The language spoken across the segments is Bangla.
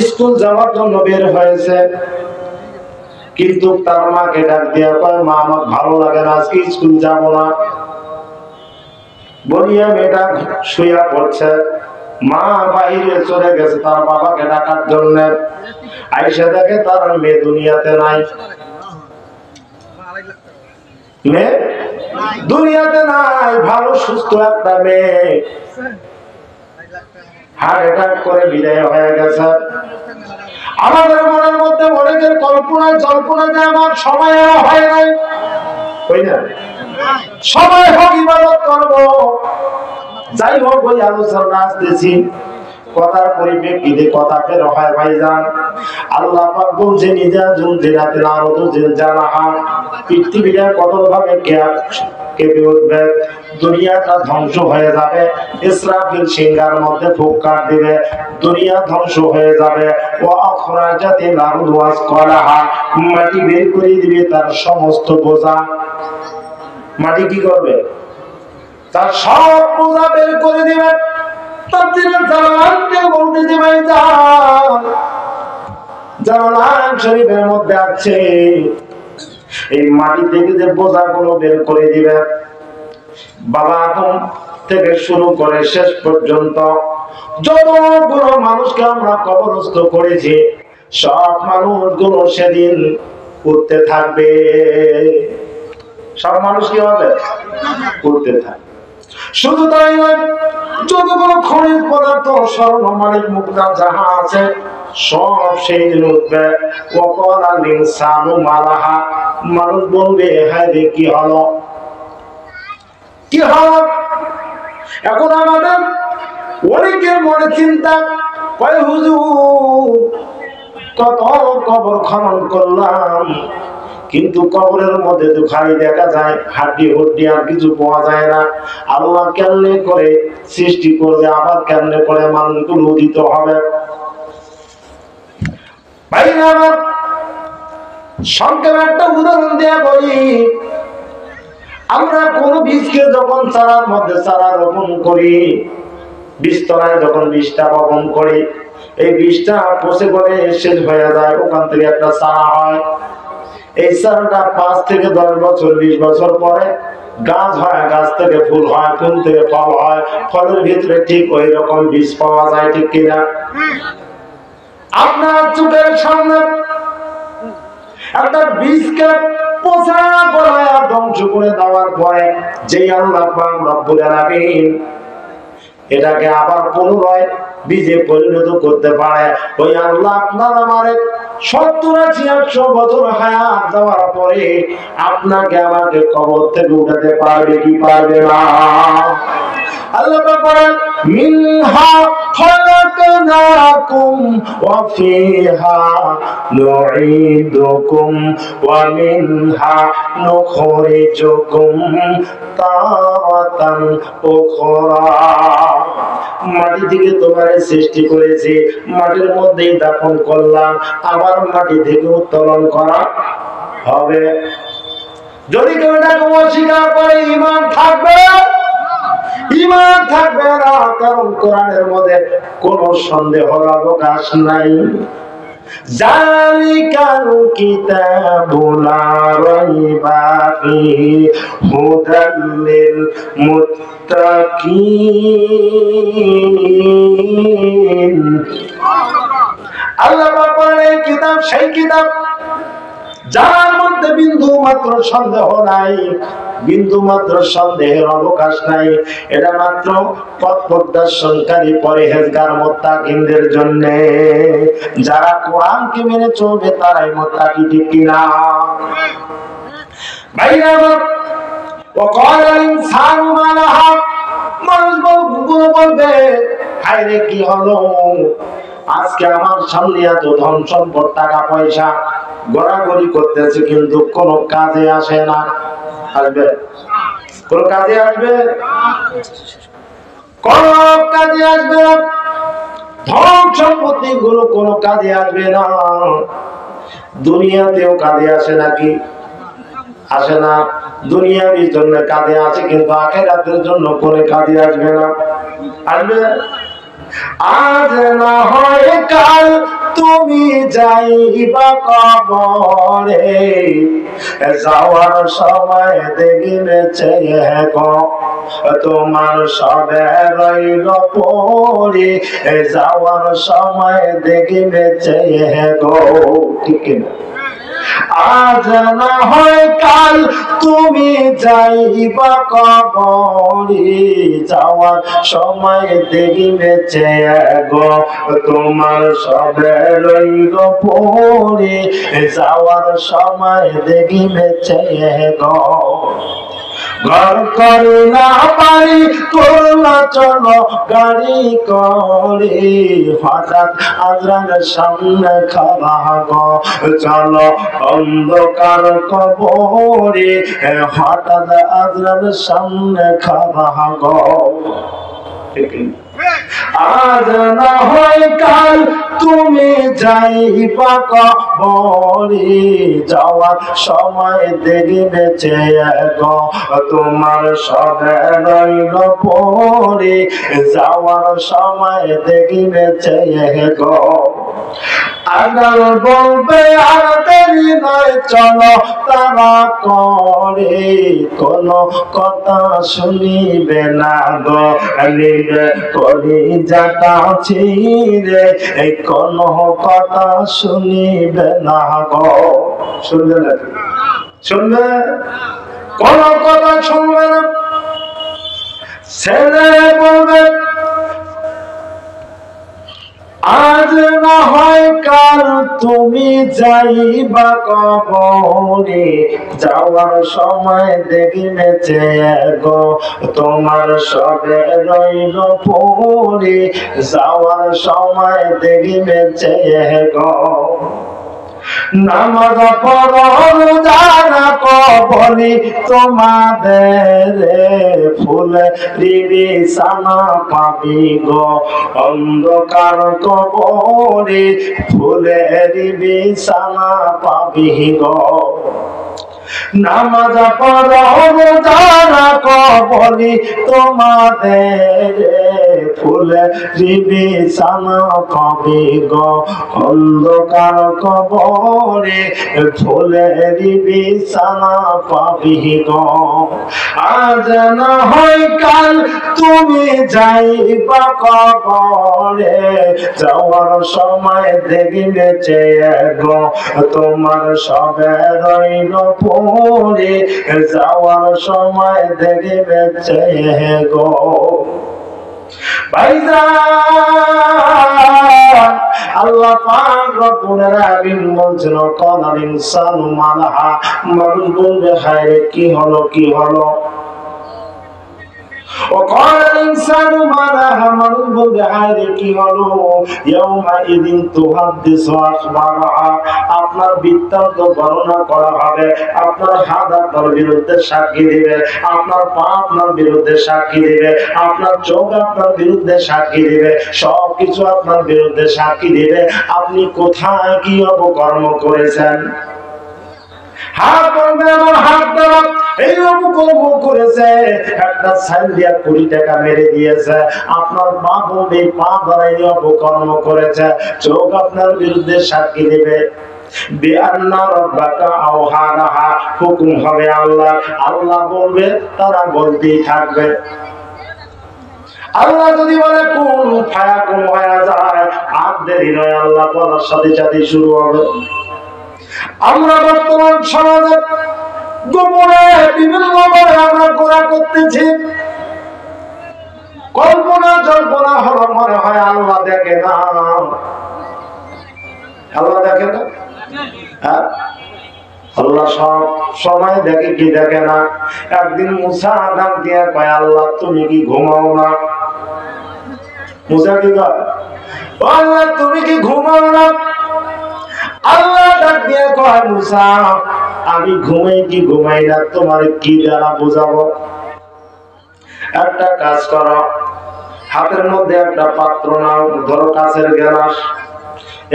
স্কুল যাওয়ার জন্য বের হয়েছে, কিন্তু তার মাকে ডাক দিয়া কয়, মা আমার ভালো লাগে না, আজকে স্কুল যাব না। বলিয়া মেয়েটা শুয়া পড়ছে। মা বাইরে চলে গেছে তার বাবাকে ডাকার জন্য। আইসা দেখে তার মেয়ে দুনিয়াতে নাই। মেয়ে দুনিয়াতে নাই, ভালো সুস্থ একটা মেয়ে হার্ট অ্যাটাক করে বিদায় হয়ে গেছে। আমাদের মনের মধ্যে অনেকের কল্পনায় জল্পনা যে আমার সময় হয় নাই, ওই না সময় হোক ইবাদত করবো। যাই হোক, ওই আলোচনা আসতেছি, কথার পরিপ্রেক্ষিতে কথা বের হয় ভাইজান। আল্লাহ পাক বলছেন, নিজা জুলজিলাতে আরদু জিলজালাহা, পৃথিবীটা কঠোরভাবে কেঁপে উঠবে, দুনিয়াটা ধ্বংস হয়ে যাবে। ইসরাফিল সিংহার মধ্যে ফুৎকার দিবে, দুনিয়া ধ্বংস হয়ে যাবে। ওয়া আখরাজাতিল আরদু আসকালাহা, মাটি বের করে দিবে তার সমস্ত বোঝা। মাটি কি করবে? তার সব বোঝা বের করে দিবে। তাফসীরের জালালাইনকে বলতেছে ভাইজান, জালালাইন শরীফের মধ্যে আছে এই মাটি থেকে যে বোঝাগুলো বের করে দিবে, বাবা আদম থেকে শুরু করে শেষ পর্যন্ত যতগুলো মানুষকে আমরা কবরস্থ করেছি, সব মানুষগুলো সেদিন উঠতে থাকবে। সব মানুষ কি হবে? উঠতে থাকবে। শুধু তাই নয়, যতগুলো খনিজ পদার্থ, স্বর্ণ মানিক মুক্তা যাহা আছে, সব সেই দিন উঠবে। ওয়াকালাল ইনসানু মালাহা, মানুষ বলবে, হ্যাঁ রে কি হলো, কি হলো? এখন আমাদের অনেকের মনে চিন্তা, কয় হুজুর কত কবর খনন করলাম, কিন্তু কবরের মধ্যে তো খালি দেখা যায় হাড্ডি হুড্ডি, আর কিছু পাওয়া যায় না। আল্লাহ কেমনে করে সৃষ্টি করবে, আবার কেমনে করে মানুষগুলো উদিত হবে? ভাই আমার সংক্ষেপে একটা উদাহরণ দেয়া বলি। আমরা কোন বীজকে যখন চারার মধ্যে চারা রোপণ করি, বীজতলায় যখন বীজটা বপন করি, এই বীজটা পচে পড়ে শেষ হয়ে যায়, ওখান থেকে একটা চারা হয়। এই চারাটা 5 থেকে 10 বছর 20 বছর পরে গাছ হয়, গাছ থেকে ফুল হয়, ফুল থেকে ফল হয়, ফলের ভিতরে ঠিক ওই রকম বীজ পাওয়া যায়, ঠিক কিনা? আপনার চোখের সামনে একটা বীজকে পচা গলায় ধ্বংস করে দেওয়ার পরে যেই আল্লাহ পাক রব্বুল আলামিন এটাকে আবার পুনরায় বীজে পরিণত করতে পারে, ওই আল্লাহ আপনার আমার 70-80 বছর হায়াত দেওয়ার পরে আপনাকে আমাকে কবর থেকে উঠাতে পারবে কি পারবে না? আল্লাহ পাক বলেন, মিনহা খালাকনাকুম ওয়া ফিহা নুঈদুকুম ওয়া মিনহা নুখরিজুকুম তারাতান উখরা। মাটি থেকে তোমারে সৃষ্টি করেছি, মাটির মধ্যেই দাফন করলাম, আবার মাটি থেকে উত্তোলন করা হবে। যদি কেউ এটাকে অস্বীকার করে, ঈমান থাকবে? ঈমান থাকবে না, কারণ কোরআনের মধ্যে কোনো সন্দেহের অবকাশ নাই। জালিকাল কিতাবু লা রাইবা ফীহি হুদাল লিল মুত্তাকিন। আল্লাহ পাক বলেন, কিতাব সেই কিতাব যার মধ্যে বিন্দু মাত্র সন্দেহ নাই, বিন্দু মাত্র সন্দেহের অবকাশ নাই। এটা মাত্র পথ প্রদর্শনকারী পরহেজগার মুত্তাকিনদের জন্য। যারা কোরআনকে মেনে চলবে তারাই মুত্তাকি, ঠিক কিনা? ভাইরা আমার, ওয়াকালাল ইনসানু মা লাহা, মানুষ বলবে, হায় রে কি হলো, আজকে আমার সামনে এত ধন সম্পদ টাকা পয়সা গড়াগড়ি করতেছে, কিন্তু কোন কাজে আসে না। আসবে? কোন কাজে আসবে? কোন কাজে আসবে না। ধন সম্পত্তি গুলো কোন কাজে আসবে না। দুনিয়াতেও কাজে আসে নাকি? আসে না। দুনিয়ার জন্য কাজে আসে, কিন্তু আখিরাতের জন্য কোন কাজে আসবে না। আসবে? আজ না হয় কাল তুমি যাইবা কবরে, যাওয়ার সময় দেখিবে চেয়ে গো তোমার সবে রইল পড়ে, যাওয়ার সময় দেখিবে চেয়ে গো। ঠিক না? আজ না হয় কাল তুমি যাইবা কবরে, যাওয়ার সময় দেখিবে চেয়ে গো তোমার সবে রইল পড়ে, যাওয়ার সময় দেখিবে চেয়ে গো। ঘর করি না পারি করলা চলো গাড়ি করে, হঠাৎ আজরানের সামনে খাড়া গো চলো অন্ধকার কবরে, হঠাৎ আজরানের সামনে খাড়া গো। আজ না হয় কাল তুমি যাইবা কবরে, যাওয়ার সময় দেখিবে চেয়ে গো তোমার সবে রইল পড়ে, যাওয়ার সময় দেখিবে চেয়ে গো। আগাল বলবে আর দেরি নয় চলো তারা করে, কোন কথা শুনিবে না গো নিবে করি যাটা ছিঁড়ে, কোন কথা শুনিবে না গো। শুনবে নাকি? শুনবে? কোন কথা শুনবে না। ছেলে বলবে আজ না হয় কাল তুমি যাইবা কবরে, যাওয়ার সময় দেখিবে চেয়ে গো তোমার সবে রইল পড়ে, যাওয়ার সময় দেখিবে চেয়ে গো। নামাজ পড়ো রোজা কবলি তোমাদের, ফুলে বিছানা পাবি গো অন্ধকার কবরে, ফুলে বিছানা পাবি গো। নামাজ পড়ো রোজা কবলি তোমাদের, ফুলে বিছানা পাবি গো অন্ধকার কবরে, ফুলে বিছানা পাবি গো। আজ না হয় কাল তুমি যাইবা কবরে, যাওয়ার সময় দেখিবে চেয়ে গো তোমার সবে রইল পড়ে, যাওয়ার সময় দেখিবে চেয়ে গো। ভাইজান আল্লাহ পাক রব্বুল আলামিন বলছেন কালাল ইনসানু মা লাহা, মানুষ বলবে হায় রে কি হলো কি হলো। وقال الإنسان ما لها, মানুষ বলবে হায় রে কি হলো। يومئذ تحدث أخبارها, আপনার বৃত্তান্ত বর্ণনা করা হবে, আপনার হাত আপনার বিরুদ্ধে সাক্ষী দিবে, আপনার পা আপনার বিরুদ্ধে সাক্ষী দিবে, আপনার চোখ আপনার বিরুদ্ধে সাক্ষী দিবে, সবকিছু আপনার বিরুদ্ধে সাক্ষী দিবে আপনি কোথায় কি অপকর্ম করেছেন। হাত বলবে আমার হাত দ্বারা এই অপকর্ম করেছে, একটা সাইন দিয়া 20 টাকা মেরে দিয়েছে। আপনার পা বলবে পা দ্বারা এই অপকর্ম করেছে, চোখ আপনার বিরুদ্ধে সাক্ষী দেবে। হুকুম হবে আল্লাহ, আল্লাহ বলবে তারা বলতেই থাকবে। আল্লাহ যদি বলে কোন ফায়াকুন হয়ে যায়, আর দেরি নয় আল্লাহ বলার সাথে সাথে শুরু হবে। আমরা বর্তমান সমাজে গোপনে বিভিন্ন আমরা গোড়া করতেছি, কল্পনা জল্পনা হলো মনে হয় আল্লাহ দেখে না। আল্লাহ দেখে না? হ্যাঁ, আল্লাহ সব সময় দেখে কি দেখে না? একদিন মুসা ডাক দিয়ে কয় আল্লাহ তুমি কি ঘুমাও না? মুসা কি কয় আল্লাহ তুমি কি ঘুমাও না? আল্লাহ ডাক দিয়ে কয় মুসা আমি ঘুমাই কি ঘুমাই না তোমার কি দ্বারা বোঝাবো। একটা কাজ করো, হাতের মধ্যে একটা পাত্র নাও, ধরো কাঁচের গ্লাস,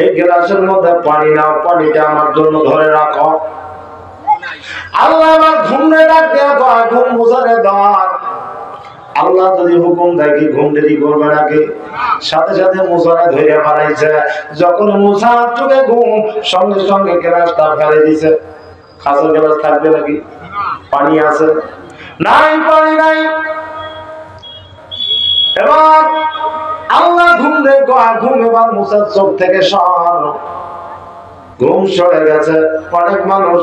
এই গ্লাসের মধ্যে পানি নাও, পানিটা আমার জন্য ধরে রাখো। আল্লাহ আমার ঘুমরে ডাক দিয়ে কয় ঘুম মুসারে ধর। আল্লাহ যদি হুকুম দেয় কি ঘুম দেরি করবে নাকি? সাথে সাথে মুসারে ধরে ফেলাইছে। যখন মুসা চোখে ঘুম, সঙ্গে সঙ্গে গ্লাসটা ফেলে দিছে। খাসের গ্লাস থাকবে নাকি? পানি আছে? নাই, পানি নাই। এবার আল্লাহ ঘুম এবার মুসার চোখ থেকে সর, ঘুম সরে গেছে। অনেক মানুষ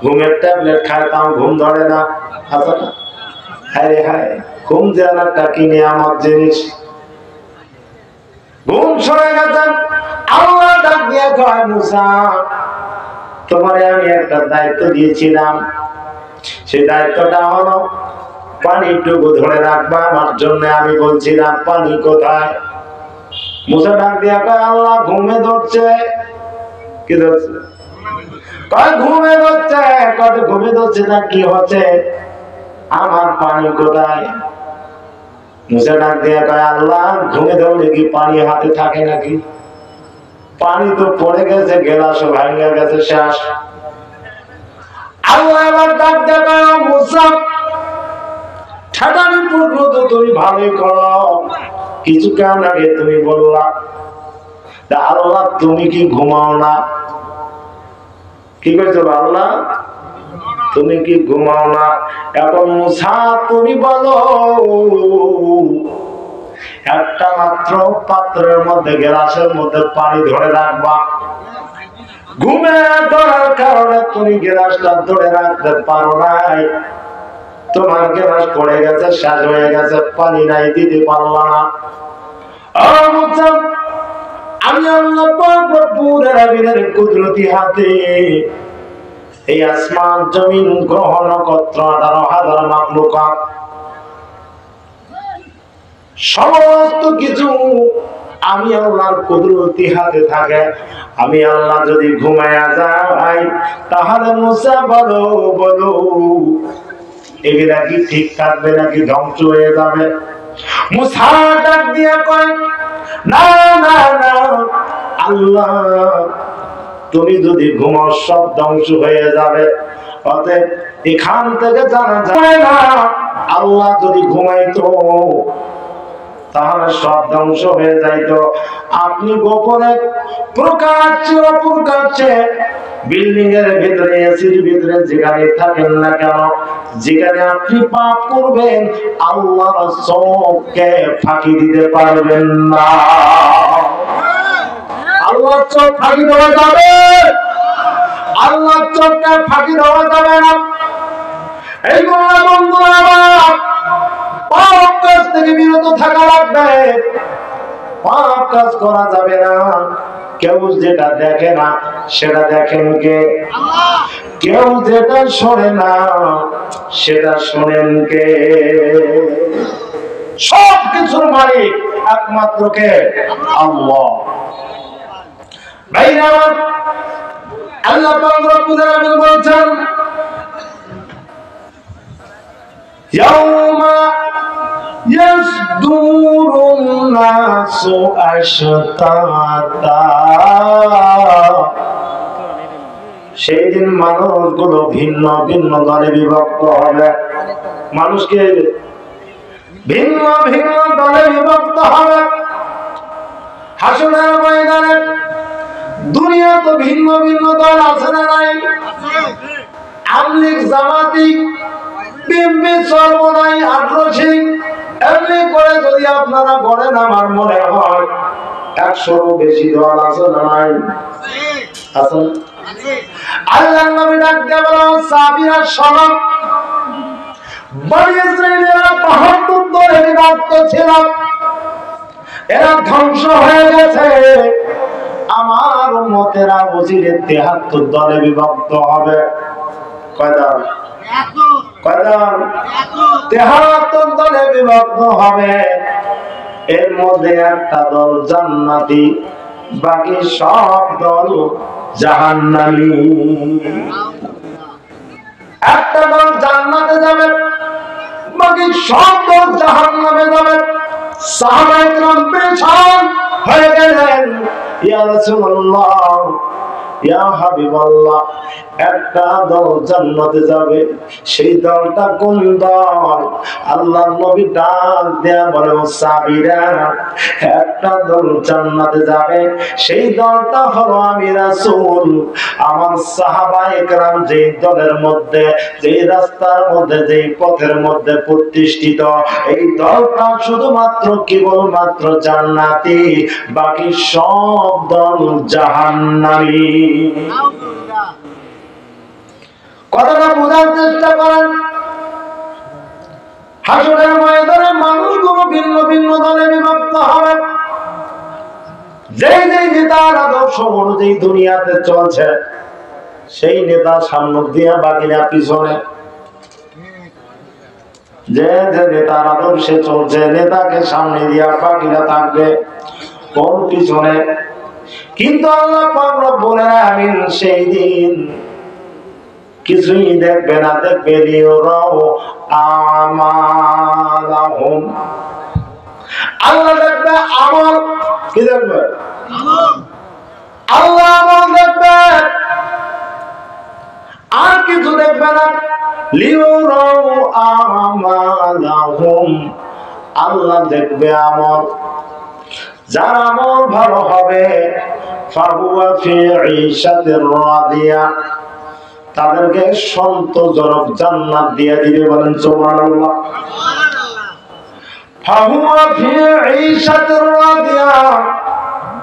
ঘুমের ট্যাবলেট খায়, তাও ঘুম ধরে না। আছে না? হ্যাঁ হ্যাঁ, ঘুম যে একটা কি নিয়ামত জিনিস। ঘুম সরে গেছে। আল্লাহ ডাক দিয়ে কয়, মুসা তোমারে আমি একটা দায়িত্ব দিয়েছিলাম, সেই দায়িত্বটা হলো পানিটুকু ধরে রাখবা আমার জন্য। আমি বলছিলাম পানি কোথায়? মুসা ডাক দিয়ে কয়, আল্লাহ ঘুমে ধরছে। কি ধরছে? কয় ঘুমে ধরছে। কত ঘুমে ধরছে না কি হচ্ছে? আমার পানি কোথায়? মুসা ডাক দিয়ে কয়, আল্লাহ ঘুমে ধরলে কি পানি হাতে থাকে নাকি? পানি তো পড়ে গেছে, গেলাস ভাঙে গেছে, শেষ। আল্লাহ এবার ডাক দিয়ে কয়, মুসা ঠাটানি পূর্ণ তো তুমি ভালোই করো। কিছুক্ষণ আগে তুমি বললা আল্লাহ তুমি কি ঘুমাও না? কি কইছো? আল্লাহ তুমি কি ঘুমাও না? এখন মুসা তুমি বলো একটা মাত্র পাত্রের মধ্যে, গ্লাসের মধ্যে পানি ধরে রাখবা। ঘুমে ধরার কারণে তুমি গ্লাসটা ধরে রাখতে পারো নাই। তোমার গ্লাস পড়ে গেছে, শেষ হয়ে গেছে, পানি নাই, দিতে পারলা না। আমি আল্লাহ পাক রব্বুল আলামিনের কুদরতি হাতে এই আসমান জমিন গ্রহ নক্ষত্র 18,000 মাখলুকাত সমস্ত কিছু আমি আল্লাহর কুদরতি হাতে থাকে। আমি আল্লাহ যদি ঘুমায়া যাই তাহলে মুসা বলো বলো এগুলা কি ঠিক থাকবে নাকি ধ্বংস হয়ে যাবে? মুসা ডাক দিয়া কয়, না না না আল্লাহ তুমি যদি ঘুমাও সব ধ্বংস হয়ে যাবে। অতএব এখান থেকে জানা যায় না আল্লাহ যদি ঘুমাইতো তাহলে সব ধ্বংস হয়ে যাইতো। আপনি গোপনে প্রকাশ্যে বিল্ডিং এর ভিতরে, এসির ভিতরে যেখানে থাকেন না কেন, যেখানে আপনি পাপ করবেন আল্লাহর চোখকে ফাঁকি দিতে পারবেন না। আল্লাহর চোখ ফাঁকি দেওয়া যাবে? আল্লাহর চোখকে ফাঁকি দেওয়া যাবে না। এইগুলো বন্ধুরা আমার পাপ কাজ থেকে বিরত থাকা লাগবে। পাপ কাজ করা যাবে না। কেউ যেটা দেখে না সেটা দেখেন কে? আল্লাহ। কেউ যেটা শোনে না সেটা শোনেন কে? সব কিছুর মালিক একমাত্র কে? আল্লাহ। ভাইরা আমার, আল্লাহ পাক রব্বুল আলামিন বলেছেন, ইয়াউমা ইয়াসদুরুন নাসু আশতাতা, সেই দিন মানুষগুলো ভিন্ন ভিন্ন দলে বিভক্ত হবে। মানুষকে ভিন্ন ভিন্ন দলে বিভক্ত হবে হাসরের ময়দানে। দুনিয়া তো ভিন্ন ভিন্ন দল আছে না নাই? আমলিক, জামাতি, বিএনপি, সর্বদাই আগ্রহী। এমনি করে যদি আপনারা গড়েন আমার মনে হয় 100-ও বেশি দল আছে না নাই? আছে। আল্লাহর নবী ডাক দিয়ে বলেন, সাহাবীরা শোনো, বনি ইসরাঈলেরা ৭২ দলে বিভক্ত ছিল, এরা ধ্বংস হয়ে গেছে। আমার উম্মতেরা বুঝিলে ৭৩ দলে বিভক্ত হবে। কয় দল? কয় দল? ৭৩ দলে বিভক্ত হবে। এর মধ্যে একটা দল জান্নাতি, বাকি সব দল জাহান্নামী। একটা দল জান্নাতে যাবে, বাকি সব দল জাহান্নামে যাবে। সাহাবায়ে কেরাম পেরেশান হয়ে গেলেন, ইয়া রাসূলুল্লাহ, ইয়া হাবিবাল্লাহ, একটা দল জান্নাতে যাবে। সেই দলটা কোন দল? আল্লাহর নবী ডাক দেয়া বলে, ও সাহাবীরা, একটা দল জান্নাতে যাবে, সেই দলটা হলো আমি রাসূল। আমার সাহাবায়ে কেরাম যেই দলের মধ্যে, যেই রাস্তার মধ্যে, যেই পথের মধ্যে প্রতিষ্ঠিত, এই দলটা শুধুমাত্র কেবলমাত্র জান্নাতি, বাকি সব দল জাহান্নামী। কথাটা বোঝার চেষ্টা করেন। হাসরের ময়দানে মানুষগুলো ভিন্ন ভিন্ন দলে বিভক্ত হবে। যেই যেই নেতার আদর্শ অনুযায়ী দুনিয়াতে চলছে, সেই নেতা সামনে দিয়া, বাকিরা পিছনে। যে যে নেতার আদর্শে চলছে, নেতাকে সামনে দিয়া, বাকিরা থাকবে কোন পিছনে। কিন্তু আল্লাহ পাক রব্বুল আলামিন সেই দিন কিছুই দেখবে না, দেখবে লিউরাও আমালাহুম। আল্লাহ দেখবে আমল। কি দেখবে? আল্লাহ আমল দেখবে, আর কিছু দেখবে না। লিউরাও আমালাহুম, আল্লাহ দেখবে আমল। যার আমল ভালো হবে, ফাহুয়া ফি ঈশাতির রাদিয়া, তাদেরকে সন্তোষজনক জান্নাত দিয়ে দিবে। বলেন সুবহানাল্লাহ। ফাহুয়া ফি ঈশাতির রাদিয়া,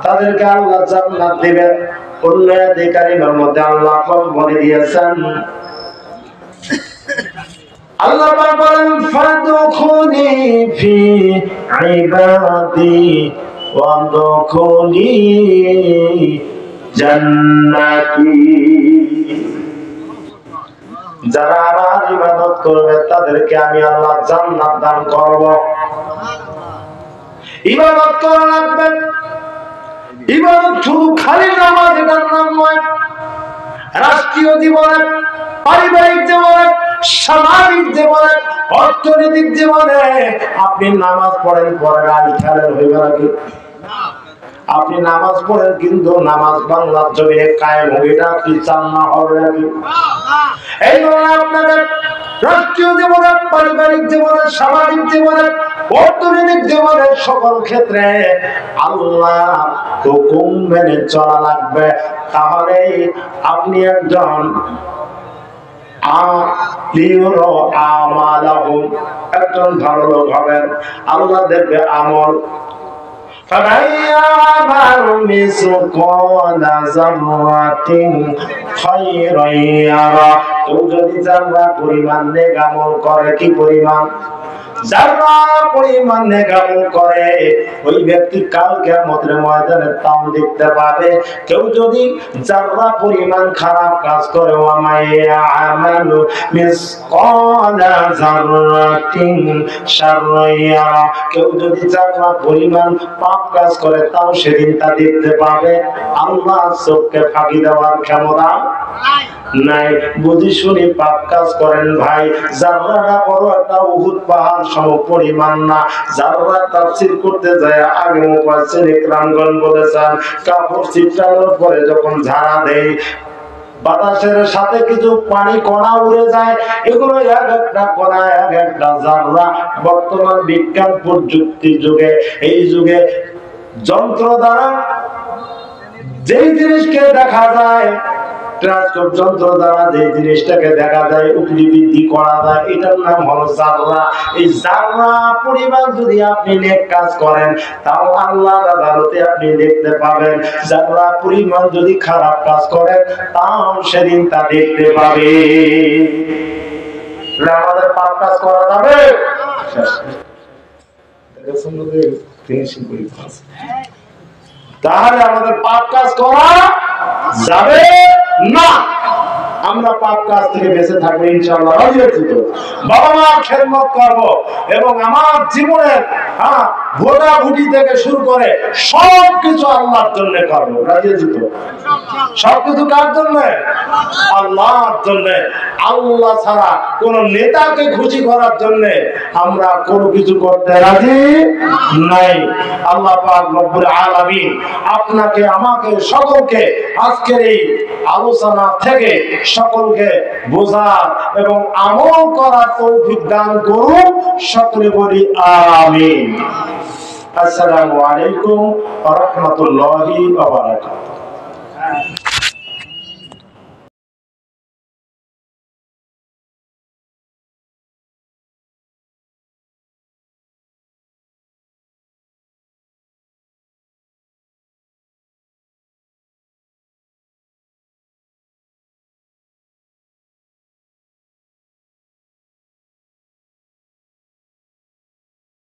তাদেরকে আল্লাহ জান্নাত দিবেন। অন্য আয়াতে কারিমার মধ্যে আল্লাহ বলে দিয়েছেন, আল্লাহ পাক বলেন, ফাদখুলি ফি ইবাদি ওয়াদখুলি জান্নাতি। যারা আমার ইবাদত করবে, তাদেরকে আমি আল্লাহ জান্নাত দান করব। ইবাদত করা লাগবে। ইবাদত শুধু খালি নামাজ, এটার নাম নয়। রাষ্ট্রীয় জীবনে, পারিবারিক জীবনে, সামাজিক জীবনে, অর্থনৈতিক জীবনে আপনি নামাজ পড়েন, পড়েন, আল খেলেন হইবে নাকি? আপনি নামাজ পড়েন, কিন্তু নামাজ বাংলার জমিনে কায়েম হবে, এটা আপনি চান না? হবে নাকি? এই জন্য আপনাদের রাষ্ট্রীয় জীবনে, পারিবারিক জীবনে, সামাজিক জীবনে, অর্থনৈতিক জীবনের সকল ক্ষেত্রে আল্লাহ হুকুম মেনে চলা লাগবে। তাহলে আপনি একজন একজন ভালো লোক হবেন। আল্লাহ দেখবে আমল। কেউ যদি জাররা পরিমাণ নেক আমল করে, কি পরিমাণ? যারা পরিমাণ নেক আমল করে, ওই ব্যক্তি কাল কিয়ামতের ময়দানে তাও দেখতে পাবে। কেউ যদি যারা পরিমাণ খারাপ কাজ করে, ওয়া মাইয়ামালু মিসকালা যাররাতিন শাররিয়া, কেউ যদি যারা পরিমাণ পাপ কাজ করে, তাও সেদিন তা দেখতে পাবে। আল্লাহ চোখকে ফাঁকি দেওয়ার ক্ষমতা নাই। বুঝি শুনি পাপ কাজ করেন ভাই, যাররা বড় একটা উহুদ পাহাড় সম পরিমাণ না। যাররা তাফসীর করতে যায়, আগে মুফাসসির ইকরামগণ বলেছেন, কাপড় ছিটানোর পরে যখন ঝাড়া দেয়, বাতাসের সাথে কিছু পানি কণা উড়ে যায়, এগুলো এক একটা কণা, এক একটা যাররা। বর্তমান বিজ্ঞান প্রযুক্তি যুগে, এই যুগে যন্ত্র দ্বারা যেই জিনিসকে দেখা যায়, টেলিস্কোপ যন্ত্র দ্বারা যে জিনিসটাকে দেখা যায়, উপলব্ধি করা যায়, এটার নাম হলো যাররা। এই যাররা পরিমাণ যদি আপনি নেক কাজ করেন, তাও আল্লাহর আদালতে আপনি দেখতে পাবেন। যাররা পরিমাণ যদি খারাপ কাজ করেন, তাও সেদিন তা দেখতে পাবে। আমাদের পাপ কাজ করা যাবে? তাহলে আমাদের পাপ কাজ করা যাবে না। আমরা পাপ কাজ থেকে বেঁচে থাকবো ইনশাআল্লাহ। রাজি আছি তো? বাবা মার খেদমত করবো, এবং আমার জীবনের ভোটাভুটি থেকে শুরু করে সবকিছু আল্লাহর জন্য করবো। রাজি আছি তো? সবকিছু কার জন্য? আল্লাহর জন্য। আল্লাহ ছাড়া কোন নেতাকে খুশি করার জন্য আমরা কোনো কিছু করতে রাজি নাই। আল্লাহ পাক রব্বুল আলামিন আপনাকে, আমাকে, সকলকে আজকের এই আলোচনা থেকে সকলকে বোঝার এবং আমল করার তৌফিক দান করুন। সকলে বলি আমিন। আসসালামু আলাইকুম ওয়া রাহমাতুল্লাহি ওয়া বারাকাতুহু।